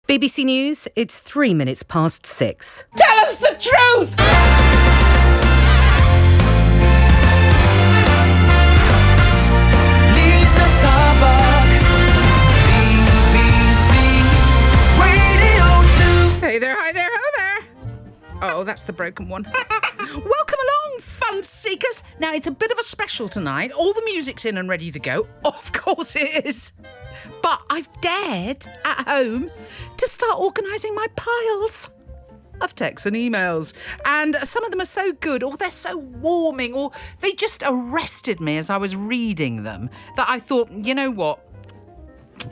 BBC News, it's 3 minutes past 6. Tell us the truth! LIZA, TARBUCK, BBC Radio 2. Hey there, hi there, ho there. Oh, that's the broken one. Welcome along, fun seekers. Now, it's a bit of a special tonight. All the music's in and ready to go. Of course it is. But I've dared, at home, to start organising my piles of texts and emails. And some of them are so good, or they're so warming, or they just arrested me as I was reading them, that I thought, you know what?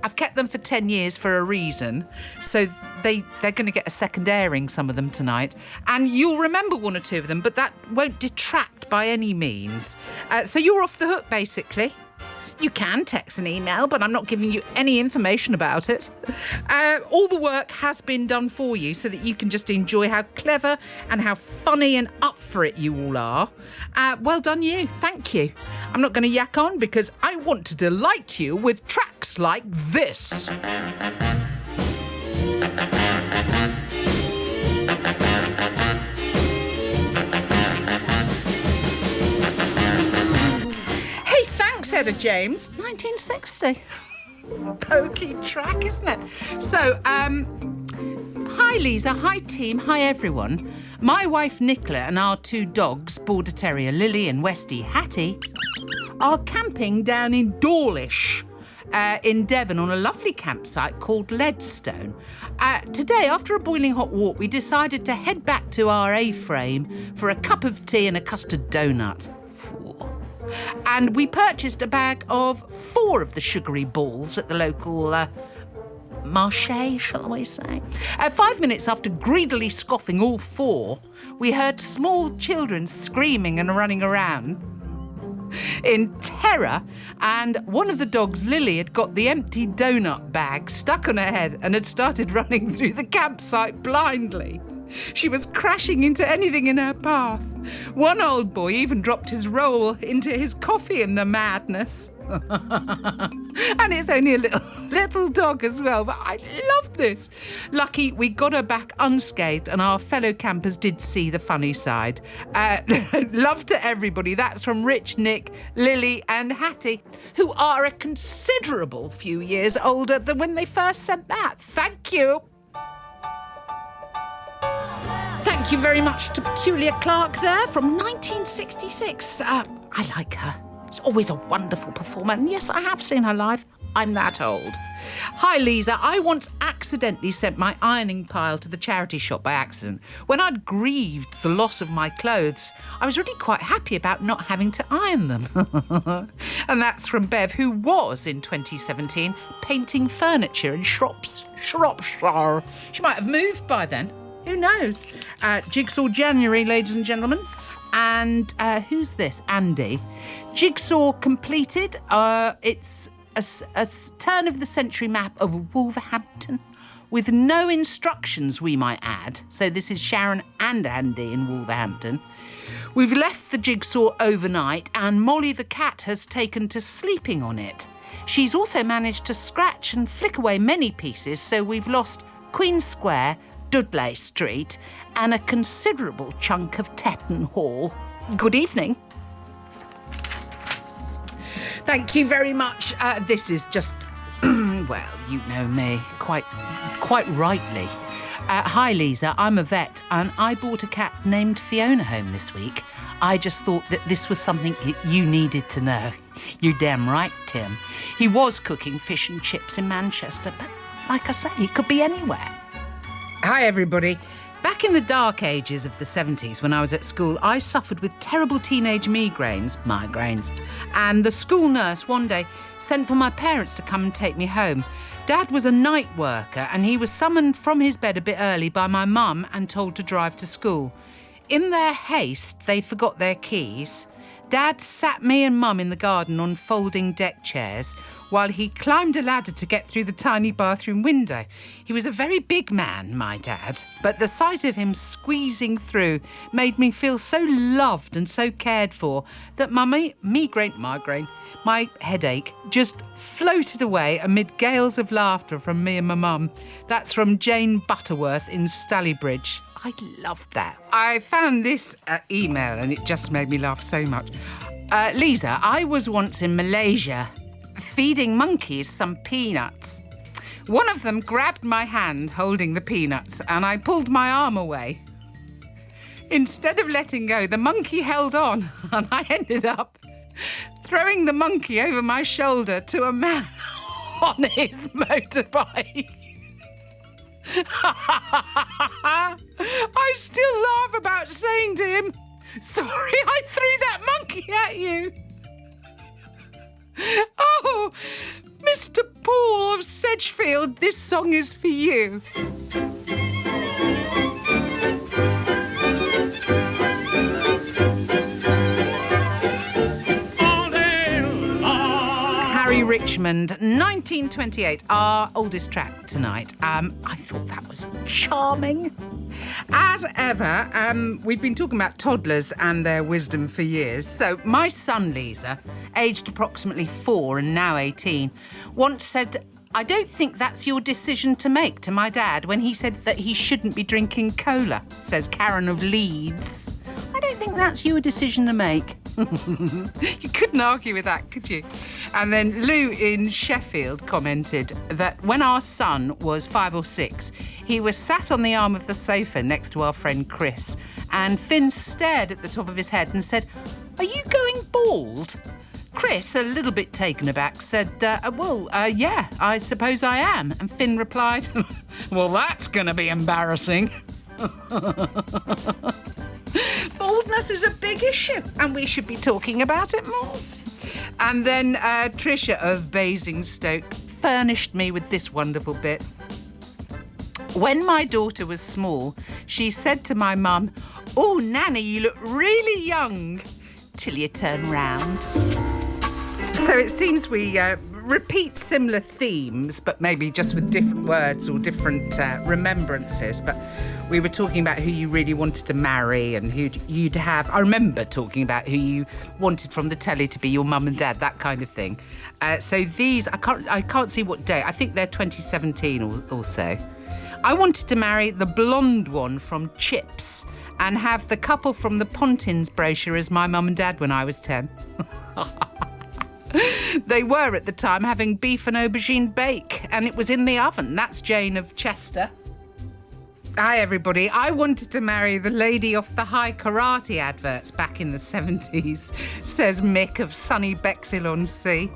I've kept them for 10 years for a reason, so they're going to get a second airing, some of them, tonight. And you'll remember one or two of them, but that won't detract by any means. So you're off the hook, basically. You can text and email, but I'm not giving you any information about it. All the work has been done for you so that you can just enjoy how clever and how funny and up for it you all are. Well done you. Thank you. I'm not going to yak on because I want to delight you with tracks like this. Etta James, 1960. Pokey track, isn't it? So, hi Lisa, hi team, hi everyone. My wife Nicola and our two dogs, Border Terrier Lily and Westie Hattie, are camping down in Dawlish in Devon on a lovely campsite called Leadstone. Today, after a boiling hot walk, we decided to head back to our A-frame for a cup of tea and a custard donut. And we purchased a bag of 4 of the sugary balls at the local marché, shall we say. 5 minutes after greedily scoffing all 4, we heard small children screaming and running around in terror, and one of the dogs, Lily, had got the empty donut bag stuck on her head and had started running through the campsite blindly. She was crashing into anything in her path. One old boy even dropped his roll into his coffee in the madness. And it's only a little dog as well, but I love this. Lucky we got her back unscathed and our fellow campers did see the funny side. Love to everybody. That's from Rich, Nick, Lily and Hattie, who are a considerable few years older than when they first sent that. Thank you. Thank you very much to Peculiar Clark there from 1966. I like her. She's always a wonderful performer. And yes, I have seen her live. I'm that old. Hi, Lisa. I once accidentally sent my ironing pile to the charity shop by accident. When I'd grieved the loss of my clothes, I was really quite happy about not having to iron them. And that's from Bev, who was, in 2017, painting furniture in Shropshire. She might have moved by then. Who knows? Jigsaw January, ladies and gentlemen. And who's this? Andy. Jigsaw completed. It's a turn-of-the-century map of Wolverhampton with no instructions, we might add. So this is Sharon and Andy in Wolverhampton. We've left the jigsaw overnight and Molly the cat has taken to sleeping on it. She's also managed to scratch and flick away many pieces, so we've lost Queen Square, Dudley Street and a considerable chunk of Tetton Hall. Good evening. Thank you very much. This is just, well, you know me, quite rightly. Hi, Lisa, I'm a vet and I bought a cat named Fiona home this week. I just thought that this was something you needed to know. You're damn right, Tim. He was cooking fish and chips in Manchester, but like I say, he could be anywhere. Hi, everybody. Back in the dark ages of the 70s, when I was at school, I suffered with terrible teenage migraines, and the school nurse one day sent for my parents to come and take me home. Dad was a night worker, and he was summoned from his bed a bit early by my mum and told to drive to school. In their haste, they forgot their keys. Dad sat me and Mum in the garden on folding deck chairs while he climbed a ladder to get through the tiny bathroom window. He was a very big man, my dad, but the sight of him squeezing through made me feel so loved and so cared for that my headache just floated away amid gales of laughter from me and my mum. That's from Jane Butterworth in Stalybridge. I loved that. I found this email and it just made me laugh so much. Liza, I was once in Malaysia feeding monkeys some peanuts. One of them grabbed my hand holding the peanuts and I pulled my arm away. Instead of letting go, the monkey held on and I ended up throwing the monkey over my shoulder to a man on his motorbike. I still laugh about saying to him, "Sorry, I threw that monkey at you." Oh, Mr. Paul of Sedgefield, this song is for you. Harry Richmond, 1928, our oldest track tonight. I thought that was charming. As ever, we've been talking about toddlers and their wisdom for years. So my son, Liza, aged approximately 4 and now 18, once said, "I don't think that's your decision to make," to my dad when he said that he shouldn't be drinking cola, says Karen of Leeds. I don't think that's your decision to make. You couldn't argue with that, could you? And then Lou in Sheffield commented that when our son was 5 or 6, he was sat on the arm of the sofa next to our friend Chris, and Finn stared at the top of his head and said, "Are you going bald?" Chris, a little bit taken aback, said, yeah, I suppose I am. And Finn replied, "Well, that's going to be embarrassing." Baldness is a big issue and we should be talking about it more. And then Tricia of Basingstoke furnished me with this wonderful bit. When my daughter was small, she said to my mum, "Oh, Nanny, you look really young," till you turn round. So it seems we repeat similar themes, but maybe just with different words or different remembrances. But we were talking about who you really wanted to marry and who you'd have. I remember talking about who you wanted from the telly to be your mum and dad, that kind of thing. So these, I can't see what day. I think they're 2017 or so. I wanted to marry the blonde one from Chips and have the couple from the Pontins brochure as my mum and dad when I was 10. They were at the time having beef and aubergine bake, and it was in the oven. That's Jane of Chester. Hi, everybody. I wanted to marry the lady off the high karate adverts back in the 70s, says Mick of sunny Bexhill-on-Sea.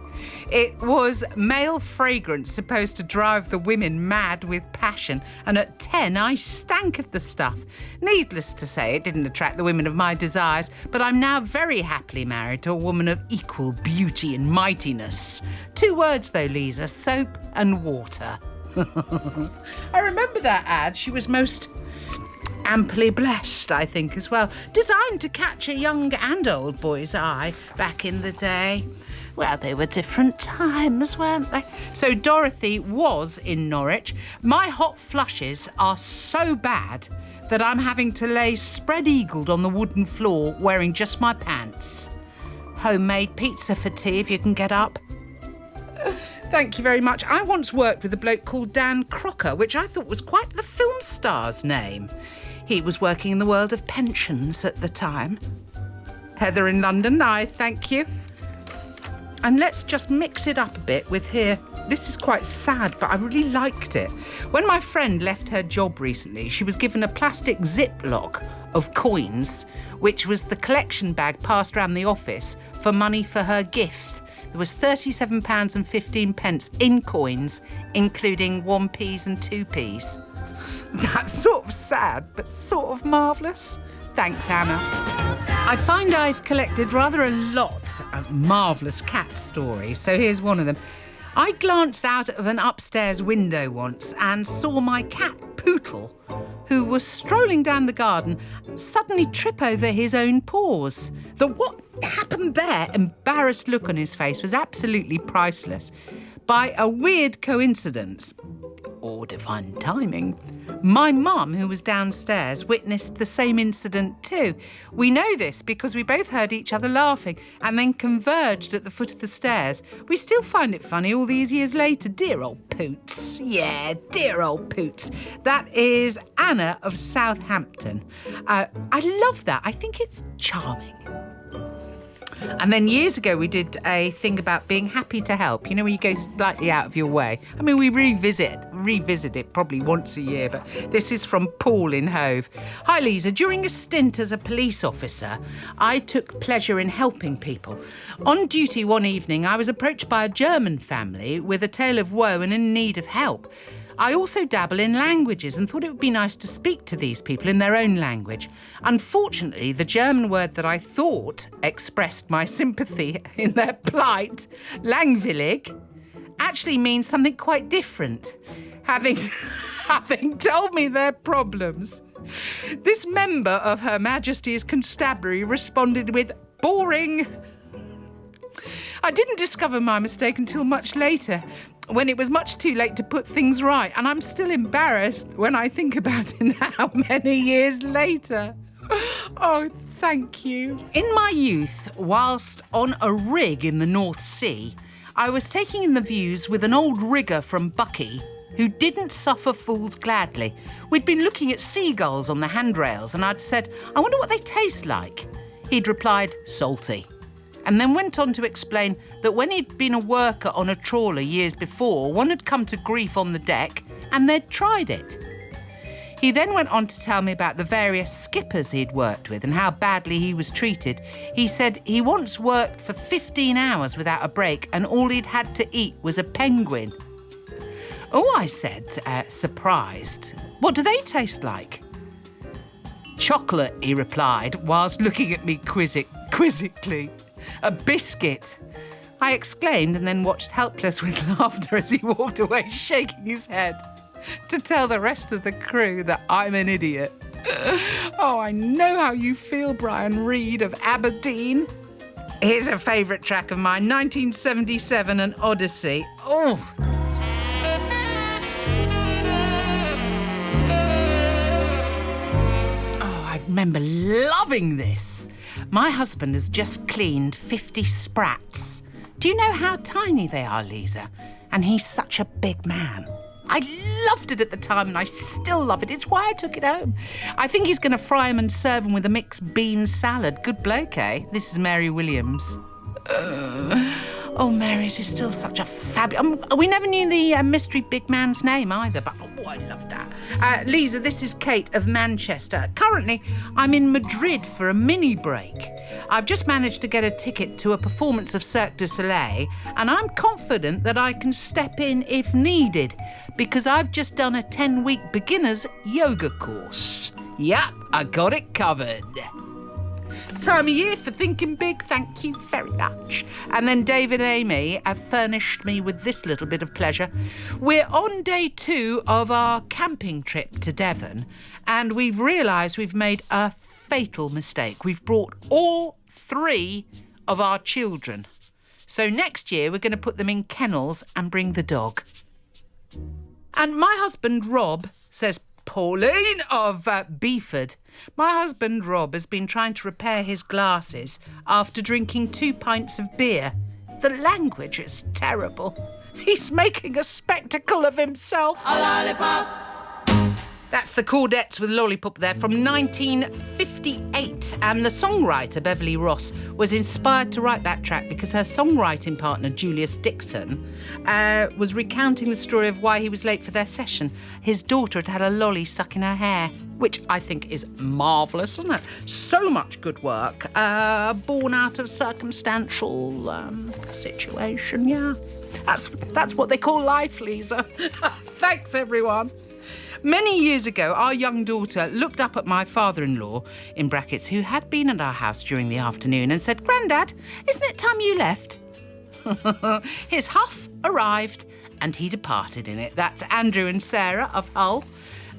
It was male fragrance supposed to drive the women mad with passion, and at 10 I stank of the stuff. Needless to say, it didn't attract the women of my desires, but I'm now very happily married to a woman of equal beauty and mightiness. 2 words though, Liza, soap and water. I remember that ad. She was most amply blessed, I think, as well. Designed to catch a young and old boy's eye back in the day. Well, they were different times, weren't they? So Dorothy was in Norwich. My hot flushes are so bad that I'm having to lay spread-eagled on the wooden floor wearing just my pants. Homemade pizza for tea if you can get up. Thank you very much. I once worked with a bloke called Dan Crocker, which I thought was quite the film star's name. He was working in the world of pensions at the time. Heather in London, I thank you. And let's just mix it up a bit with here. This is quite sad, but I really liked it. When my friend left her job recently, she was given a plastic Ziploc of coins, which was the collection bag passed around the office for money for her gift. There was £37.15 in coins, including 1p's and 2p's. That's sort of sad, but sort of marvellous. Thanks, Hannah. I find I've collected rather a lot of marvellous cat stories, so here's one of them. I glanced out of an upstairs window once and saw my cat poodle who was strolling down the garden suddenly trip over his own paws. The what happened there embarrassed look on his face was absolutely priceless. By a weird coincidence, or divine timing, my mum, who was downstairs, witnessed the same incident too. We know this because we both heard each other laughing and then converged at the foot of the stairs. We still find it funny all these years later. Dear old Poots. Yeah, dear old Poots. That is Anna of Southampton. I love that. I think it's charming. And then years ago, we did a thing about being happy to help. You know, when you go slightly out of your way. I mean, we revisit it probably once a year, but this is from Paul in Hove. Hi, Liza. During a stint as a police officer, I took pleasure in helping people. On duty one evening, I was approached by a German family with a tale of woe and in need of help. I also dabble in languages and thought it would be nice to speak to these people in their own language. Unfortunately, the German word that I thought expressed my sympathy in their plight, langweilig, actually means something quite different. Having told me their problems, this member of Her Majesty's Constabulary responded with boring. I didn't discover my mistake until much later, when it was much too late to put things right, and I'm still embarrassed when I think about it now, many years later. Oh, thank you. In my youth, whilst on a rig in the North Sea, I was taking in the views with an old rigger from Bucky who didn't suffer fools gladly. We'd been looking at seagulls on the handrails, and I'd said, I wonder what they taste like. He'd replied, salty. And then went on to explain that when he'd been a worker on a trawler years before, one had come to grief on the deck and they'd tried it. He then went on to tell me about the various skippers he'd worked with and how badly he was treated. He said he once worked for 15 hours without a break and all he'd had to eat was a penguin. Oh, I said, surprised. What do they taste like? Chocolate, he replied, whilst looking at me quizzically. A biscuit, I exclaimed and then watched helpless with laughter as he walked away, shaking his head to tell the rest of the crew that I'm an idiot. Oh, I know how you feel, Brian Reed of Aberdeen. Here's a favourite track of mine, 1977, An Odyssey. Oh. I remember loving this. My husband has just cleaned 50 sprats. Do you know how tiny they are, Liza? And he's such a big man. I loved it at the time and I still love it. It's why I took it home. I think he's going to fry them and serve them with a mixed bean salad. Good bloke, eh? This is Mary Williams. Oh, Mary's is still such a fabulous... we never knew the mystery big man's name either, but oh, I love that. Liza, this is Kate of Manchester. Currently, I'm in Madrid for a mini break. I've just managed to get a ticket to a performance of Cirque du Soleil, and I'm confident that I can step in if needed, because I've just done a 10-week beginner's yoga course. Yep, I got it covered. Time of year for thinking big, thank you very much. And then David and Amy have furnished me with this little bit of pleasure. We're on day 2 of our camping trip to Devon, and we've realised we've made a fatal mistake. We've brought all 3 of our children. So next year we're going to put them in kennels and bring the dog. And my husband, Rob, says, Pauline of Beeford. My husband, Rob, has been trying to repair his glasses after drinking 2 pints of beer. The language is terrible. He's making a spectacle of himself. A lollipop. That's the Chordettes with Lollipop there from 1958. And the songwriter, Beverly Ross, was inspired to write that track because her songwriting partner, Julius Dixon, was recounting the story of why he was late for their session. His daughter had had a lolly stuck in her hair, which I think is marvellous, isn't it? So much good work, born out of circumstantial situation, yeah. That's what they call life, Liza. Thanks, everyone. Many years ago, our young daughter looked up at my father-in-law, in brackets, who had been at our house during the afternoon and said, Grandad, isn't it time you left? His huff arrived and he departed in it. That's Andrew and Sarah of Hull.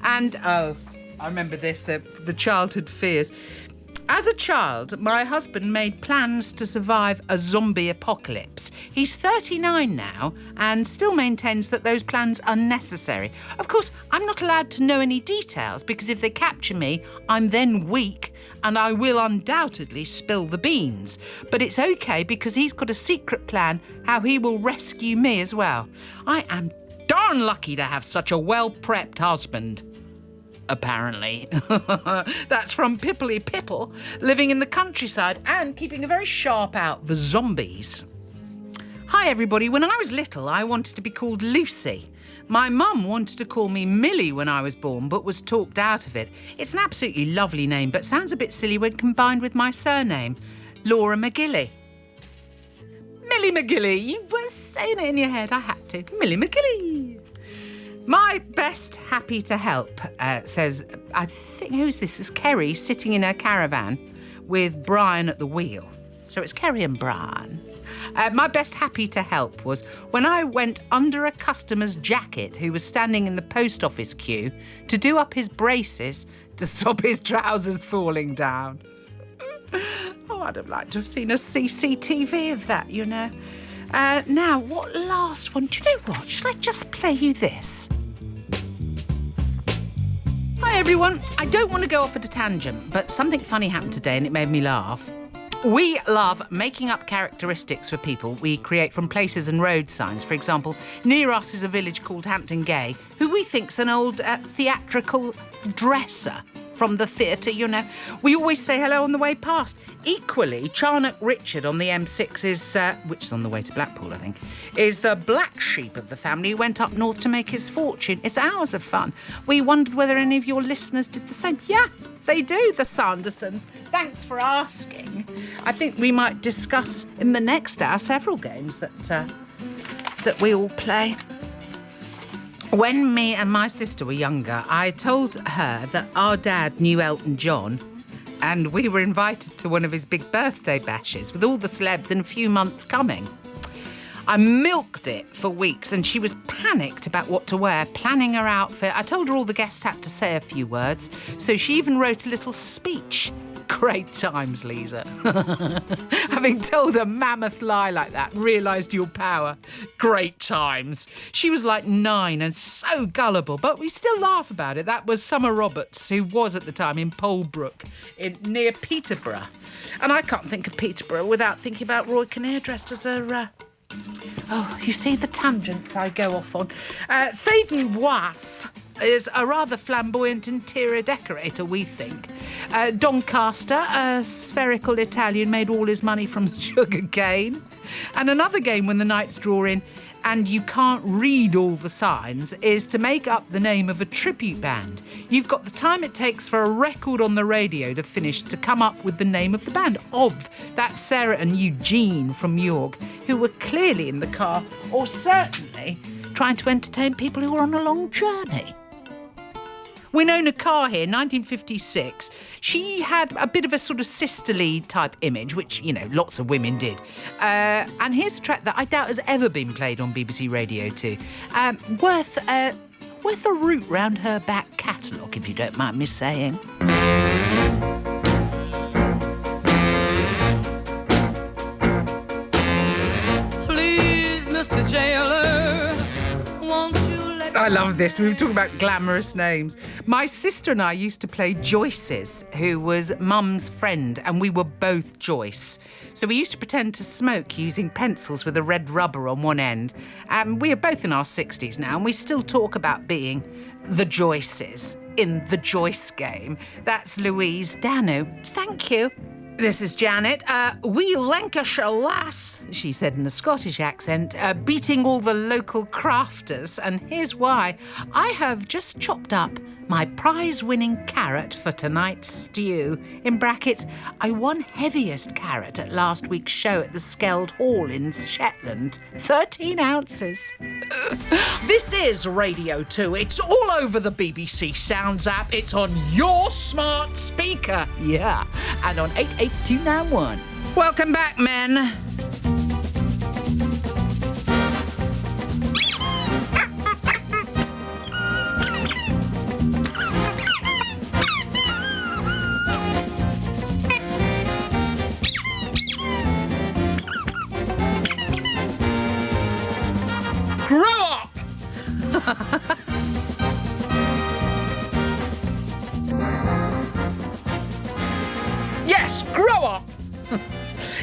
And, I remember this, the childhood fears. As a child, my husband made plans to survive a zombie apocalypse. He's 39 now and still maintains that those plans are necessary. Of course, I'm not allowed to know any details because if they capture me, I'm then weak and I will undoubtedly spill the beans. But it's okay because he's got a secret plan how he will rescue me as well. I am darn lucky to have such a well-prepped husband. Apparently. That's from Pipply Pipple, living in the countryside and keeping a very sharp out for zombies. Hi, everybody. When I was little, I wanted to be called Lucy. My mum wanted to call me Millie when I was born, but was talked out of it. It's an absolutely lovely name, but sounds a bit silly when combined with my surname, Laura McGilly. Millie McGilly. You were saying it in your head. I had to. Millie McGilly. My best happy to help, says, I think, who's this? It's Kerry sitting in her caravan with Brian at the wheel. So it's Kerry and Brian. My best happy to help was when I went under a customer's jacket who was standing in the post office queue to do up his braces to stop his trousers falling down. Oh, I'd have liked to have seen a CCTV of that, you know. Now, what last one? Do you know what? Should I just play you this? Hi, everyone. I don't want to go off at a tangent, but something funny happened today and it made me laugh. We love making up characteristics for people we create from places and road signs. For example, near us is a village called Hampton Gay, who we think's an old theatrical dresser from the theatre, you know. We always say hello on the way past. Equally, Charnock Richard on the M6 is, which is on the way to Blackpool, I think, is the black sheep of the family who went up north to make his fortune. It's hours of fun. We wondered whether any of your listeners did the same. Yeah, they do, the Sandersons. Thanks for asking. I think we might discuss in the next hour several games that we all play. When me and my sister were younger, I told her that our dad knew Elton John and we were invited to one of his big birthday bashes with all the celebs in a few months coming. I milked it for weeks and she was panicked about what to wear, planning her outfit. I told her all the guests had to say a few words, so she even wrote a little speech. Great times, Liza. Having told a mammoth lie like that, realised your power. Great times. She was like 9 and so gullible, but we still laugh about it. That was Summer Roberts, who was at the time in Polebrook, near Peterborough. And I can't think of Peterborough without thinking about Roy Kinnear dressed as a... Oh, you see the tangents I go off on. Thaden Wass is a rather flamboyant interior decorator, we think. Doncaster, a spherical Italian, made all his money from sugar cane. And another game when the nights draw in and you can't read all the signs is to make up the name of a tribute band. You've got the time it takes for a record on the radio to finish to come up with the name of the band. That's Sarah and Eugene from York, who were clearly in the car, or certainly trying to entertain people who were on a long journey. Winona Carr here, 1956. She had a bit of a sort of sisterly type image, which, you know, lots of women did. And here's a track that I doubt has ever been played on BBC Radio 2. Worth a route round her back catalogue, if you don't mind me saying. Please, Mr. Jailer, won't you let I love this. We were talking about glamorous names. My sister and I used to play Joyce's, who was Mum's friend, and we were both Joyce. So we used to pretend to smoke using pencils with a red rubber on one end. We are both in our 60s now, and we still talk about being the Joyces in the Joyce game. That's Louise Danu. Thank you. This is Janet. We Lancashire lass, she said in a Scottish accent, beating all the local crafters. And here's why. I have just chopped up my prize-winning carrot for tonight's stew. In brackets, I won heaviest carrot at last week's show at the Skeld Hall in Shetland. 13 ounces. This is Radio 2. It's all over the BBC Sounds app. It's on your smart speaker. Yeah. And on 88291. Welcome back, men.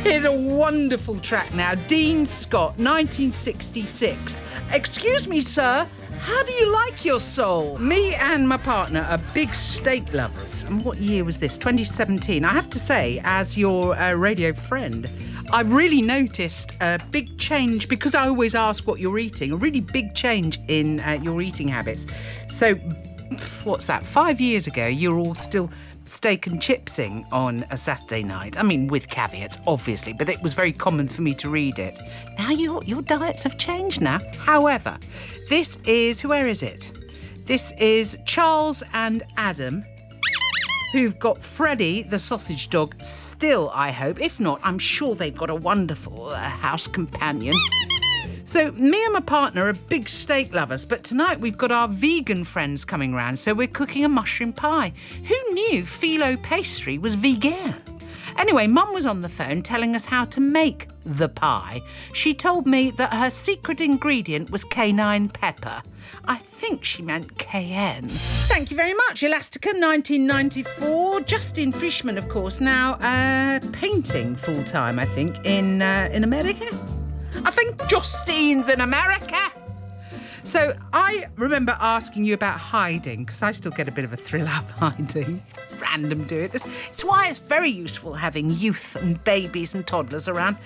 Here's a wonderful track now. Dean Scott, 1966. Excuse me, sir. How do you like your soul? Me and my partner are big steak lovers. And what year was this? 2017. I have to say, as your radio friend, I've really noticed a big change, because I always ask what you're eating, a really big change in your eating habits. So, what's that? 5 years ago, you're all still steak and chipsing on a Saturday night. I mean, with caveats, obviously, but it was very common for me to read it. Now your diets have changed now. However, this is, where is it? This is Charles and Adam, who've got Freddie, the sausage dog, still, I hope. If not, I'm sure they've got a wonderful house companion. So me and my partner are big steak lovers, but tonight we've got our vegan friends coming round, so we're cooking a mushroom pie. Who knew phyllo pastry was vegan? Anyway, Mum was on the phone telling us how to make the pie. She told me that her secret ingredient was canine pepper. I think she meant cayenne. Thank you very much. Elastica, 1994. Justin Frischmann, of course, now painting full-time, I think, in America. I think Justine's in America. So I remember asking you about hiding, because I still get a bit of a thrill out of hiding. Random do it. It's why it's very useful having youth and babies and toddlers around.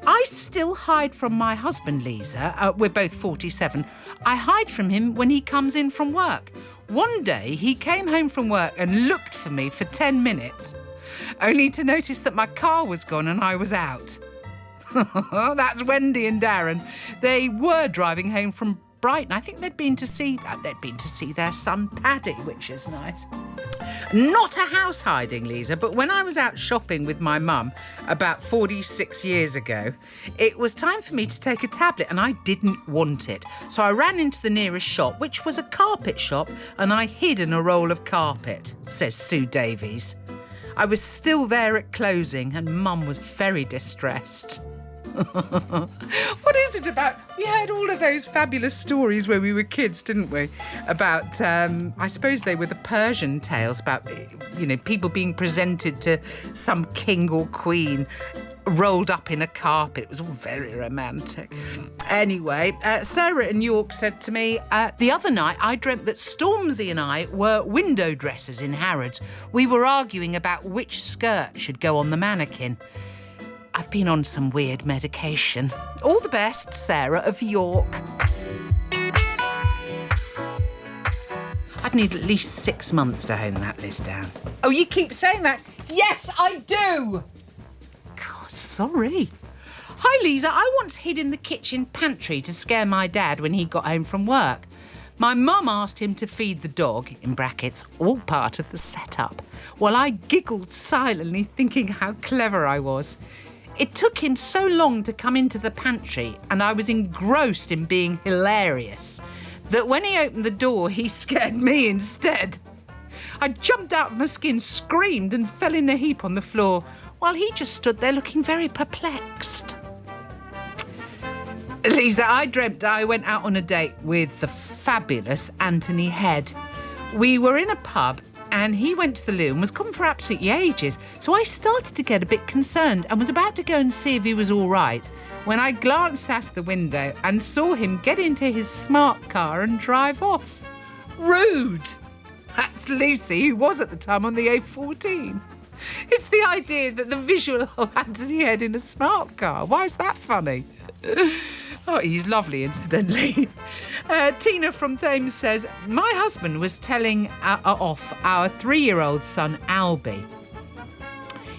I still hide from my husband, LIZA. We're both 47. I hide from him when he comes in from work. One day he came home from work and looked for me for 10 minutes, only to notice that my car was gone and I was out. That's Wendy and Darren. They were driving home from Brighton. I think they'd been to see their son Paddy, which is nice. Not a house hiding, LIZA, but when I was out shopping with my mum about 46 years ago, it was time for me to take a tablet and I didn't want it. So I ran into the nearest shop, which was a carpet shop, and I hid in a roll of carpet, says Sue Davies. I was still there at closing and Mum was very distressed. What is it about? We heard all of those fabulous stories when we were kids, didn't we? About, I suppose they were the Persian tales about, people being presented to some king or queen rolled up in a carpet. It was all very romantic. Anyway, Sarah in York said to me, the other night I dreamt that Stormzy and I were window dressers in Harrods. We were arguing about which skirt should go on the mannequin. I've been on some weird medication. All the best, Sarah of York. I'd need at least 6 months to hone that list down. Oh, you keep saying that? Yes, I do! God, sorry. Hi, LIZA. I once hid in the kitchen pantry to scare my dad when he got home from work. My mum asked him to feed the dog, in brackets, all part of the setup, while I giggled silently, thinking how clever I was. It took him so long to come into the pantry, and I was engrossed in being hilarious, that when he opened the door, he scared me instead. I jumped out of my skin, screamed, and fell in a heap on the floor, while he just stood there looking very perplexed. LIZA, I dreamt I went out on a date with the fabulous Anthony Head. We were in a pub, and he went to the loo and was gone for absolutely ages. So I started to get a bit concerned and was about to go and see if he was all right when I glanced out of the window and saw him get into his smart car and drive off. Rude! That's Lucy, who was at the time on the A14. It's the idea that the visual of Anthony Head in a smart car. Why is that funny? Oh, he's lovely, incidentally. Tina from Thames says, my husband was telling off our 3-year-old son, Albie.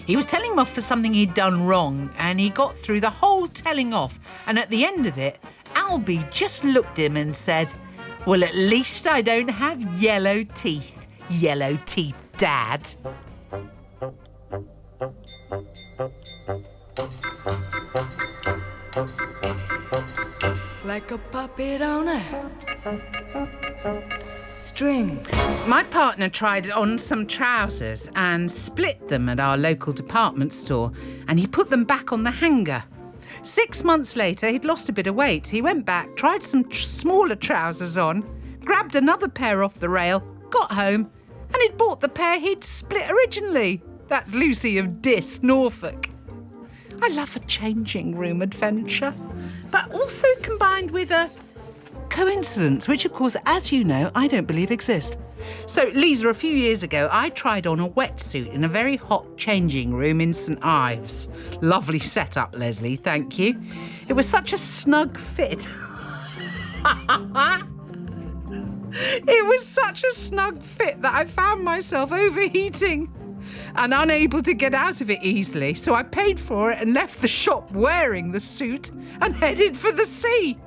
He was telling him off for something he'd done wrong, and he got through the whole telling off. And at the end of it, Albie just looked at him and said, well, at least I don't have yellow teeth, Dad. Like a puppet on a string. My partner tried on some trousers and split them at our local department store, and he put them back on the hanger. 6 months later, he'd lost a bit of weight. He went back, tried some smaller trousers on, grabbed another pair off the rail, got home, and he'd bought the pair he'd split originally. That's Lucy of Diss, Norfolk. I love a changing room adventure, but also combined with a coincidence, which, of course, as you know, I don't believe exists. So, Liza, a few years ago, I tried on a wetsuit in a very hot changing room in St Ives. Lovely setup, Leslie, thank you. It was such a snug fit. It was such a snug fit that I found myself overheating and unable to get out of it easily. So I paid for it and left the shop wearing the suit and headed for the sea.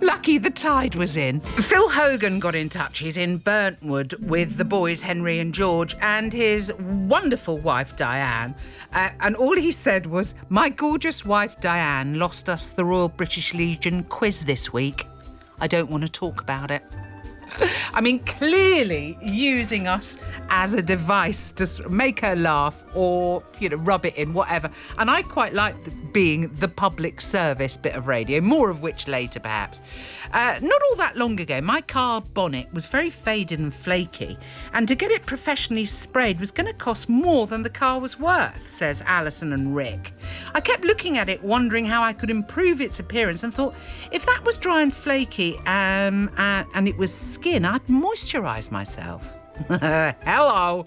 Lucky the tide was in. Phil Hogan got in touch. He's in Burntwood with the boys Henry and George and his wonderful wife Diane. And all he said was, "My gorgeous wife Diane lost us the Royal British Legion quiz this week. I don't want to talk about it." I mean, clearly using us as a device to make her laugh or, rub it in, whatever. And I quite like being the public service bit of radio, more of which later, perhaps. Not all that long ago, my car bonnet was very faded and flaky, and to get it professionally sprayed was going to cost more than the car was worth, says Alison and Rick. I kept looking at it, wondering how I could improve its appearance, and thought, if that was dry and flaky and it was skin, I'd moisturise myself. Hello.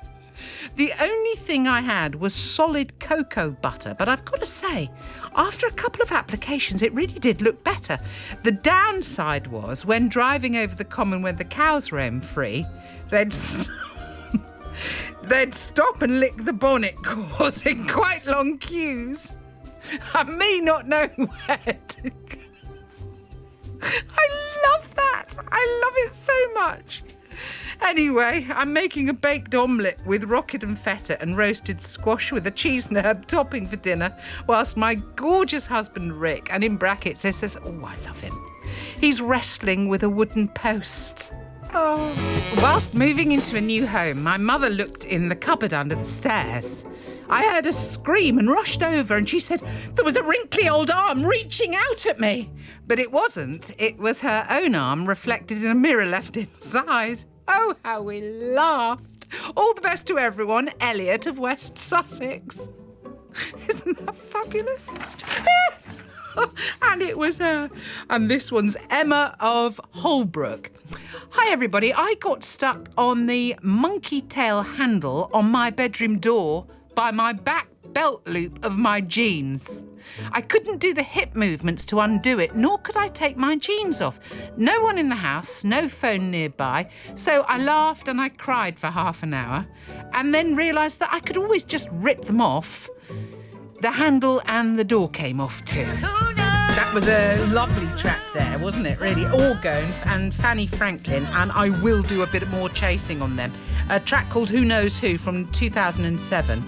The only thing I had was solid cocoa butter, but I've got to say, after a couple of applications, it really did look better. The downside was, when driving over the common when the cows roam free, they'd stop and lick the bonnet, causing quite long queues. And me not knowing where to go. I love that. I love it so much. Anyway, I'm making a baked omelette with rocket and feta and roasted squash with a cheese and herb topping for dinner, whilst my gorgeous husband Rick, and in brackets says, oh, I love him, he's wrestling with a wooden post. Oh. Whilst moving into a new home, my mother looked in the cupboard under the stairs. I heard a scream and rushed over, and she said there was a wrinkly old arm reaching out at me. But it wasn't. It was her own arm reflected in a mirror left inside. Oh, how we laughed. All the best to everyone. Elliot of West Sussex. Isn't that fabulous? And it was her. And this one's Emma of Holbrook. Hi, everybody. I got stuck on the monkey tail handle on my bedroom door by my back belt loop of my jeans. I couldn't do the hip movements to undo it, nor could I take my jeans off. No one in the house, no phone nearby, so I laughed and I cried for half an hour, and then realised that I could always just rip them off. The handle and the door came off too. That was a lovely track there, wasn't it, really? Orgone and Fanny Franklin, and I will do a bit more chasing on them. A track called Who Knows Who from 2007.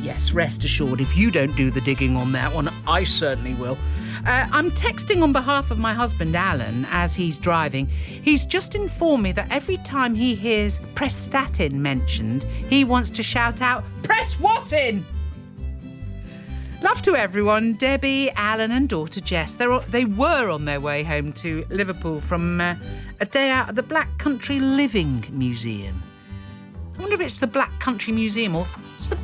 Yes, rest assured, if you don't do the digging on that one, I certainly will. I'm texting on behalf of my husband, Alan, as he's driving. He's just informed me that every time he hears Prestatin mentioned, he wants to shout out, "Press what in?" Love to everyone. Debbie, Alan and daughter Jess. They were on their way home to Liverpool from a day out at the Black Country Living Museum. I wonder if it's the Black Country Museum or it's the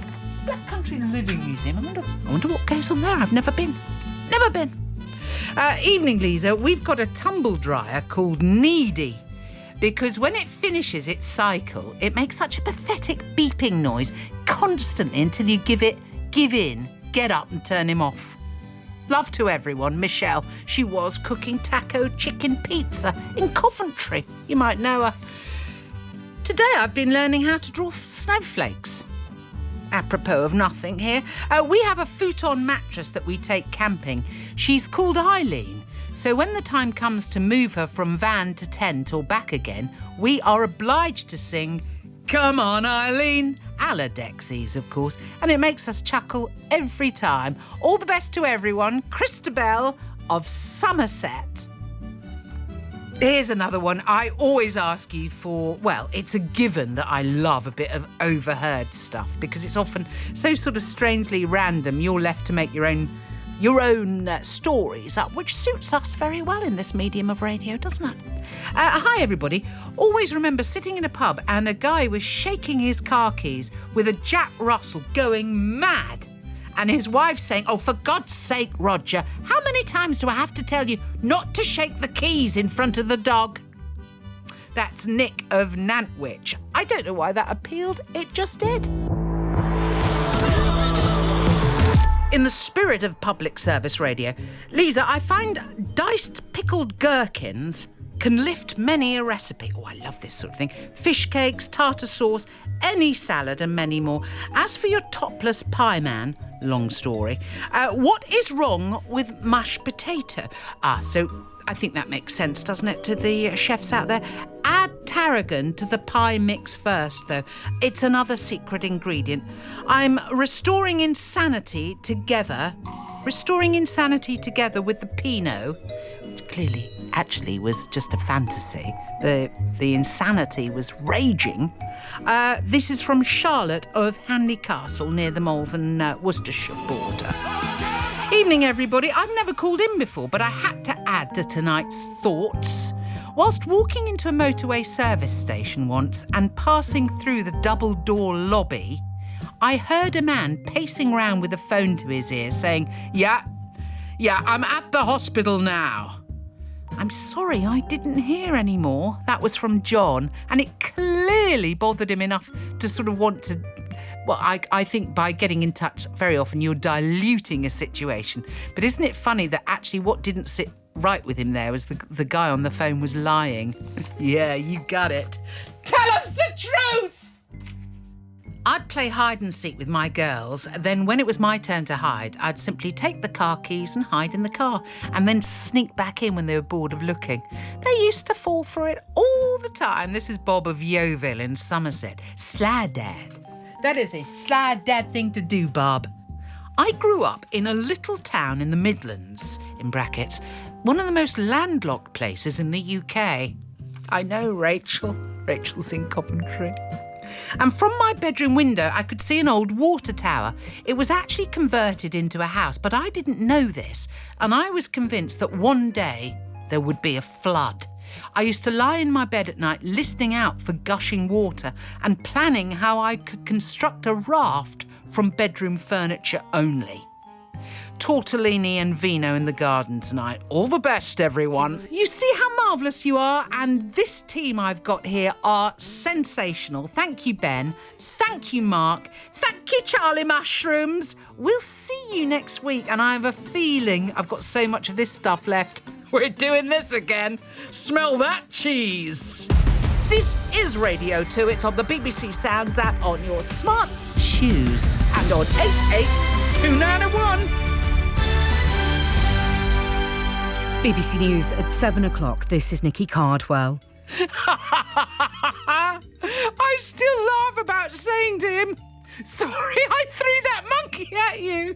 Black Country Living Museum. I wonder what goes on there. I've never been. Never been. Evening, Liza. We've got a tumble dryer called Needy because when it finishes its cycle, it makes such a pathetic beeping noise constantly until you give in, get up and turn him off. Love to everyone. Michelle. She was cooking taco chicken pizza in Coventry. You might know her. Today I've been learning how to draw snowflakes. Apropos of nothing here, we have a futon mattress that we take camping. She's called Eileen, so when the time comes to move her from van to tent or back again, we are obliged to sing, "Come on, Eileen," a la Dexys, of course, and it makes us chuckle every time. All the best to everyone. Christabel of Somerset. Here's another one. I always ask you for, well, it's a given that I love a bit of overheard stuff because it's often so sort of strangely random. You're left to make your own stories up, which suits us very well in this medium of radio, doesn't it? Hi, everybody. Always remember sitting in a pub and a guy was shaking his car keys with a Jack Russell going mad. and his wife saying, "Oh, for God's sake, Roger, how many times do I have to tell you not to shake the keys in front of the dog?" That's Nick of Nantwich. I don't know why that appealed, it just did. In the spirit of public service radio, Liza, I find diced pickled gherkins can lift many a recipe. Oh, I love this sort of thing. Fish cakes, tartar sauce, any salad and many more. As for your topless pie man, long story, what is wrong with mashed potato? So I think that makes sense, doesn't it, to the chefs out there? Add tarragon to the pie mix first, though. It's another secret ingredient. I'm restoring insanity together with the Pinot, which clearly actually was just a fantasy. The insanity was raging. This is from Charlotte of Hanley Castle near the Malvern, Worcestershire border. Evening, everybody. I've never called in before, but I had to add to tonight's thoughts. Whilst walking into a motorway service station once and passing through the double-door lobby, I heard a man pacing round with a phone to his ear saying, Yeah, I'm at the hospital now." I'm sorry, I didn't hear any more. That was from John, and it clearly bothered him enough to sort of want to... Well, I think by getting in touch, very often you're diluting a situation. But isn't it funny that actually what didn't sit right with him there was the guy on the phone was lying? Yeah, you got it. Tell us the truth! I'd play hide and seek with my girls. Then when it was my turn to hide, I'd simply take the car keys and hide in the car and then sneak back in when they were bored of looking. They used to fall for it all the time. This is Bob of Yeovil in Somerset. Sly dad. That is a sly dad thing to do, Bob. I grew up in a little town in the Midlands, in brackets, one of the most landlocked places in the UK. I know, Rachel. Rachel's in Coventry. And from my bedroom window, I could see an old water tower. It was actually converted into a house, but I didn't know this, and I was convinced that one day there would be a flood. I used to lie in my bed at night listening out for gushing water and planning how I could construct a raft from bedroom furniture only. Tortellini and vino in the garden tonight. All the best, everyone. You see how marvellous you are, and this team I've got here are sensational. Thank you, Ben. Thank you, Mark. Thank you, Charlie Mushrooms. We'll see you next week, and I have a feeling I've got so much of this stuff left. We're doing this again. Smell that cheese. This is Radio 2. It's on the BBC Sounds app, on your smart shoes, and on 88291. BBC News at 7 o'clock. This is Nikki Cardwell. I still laugh about saying to him, "Sorry, I threw that monkey at you."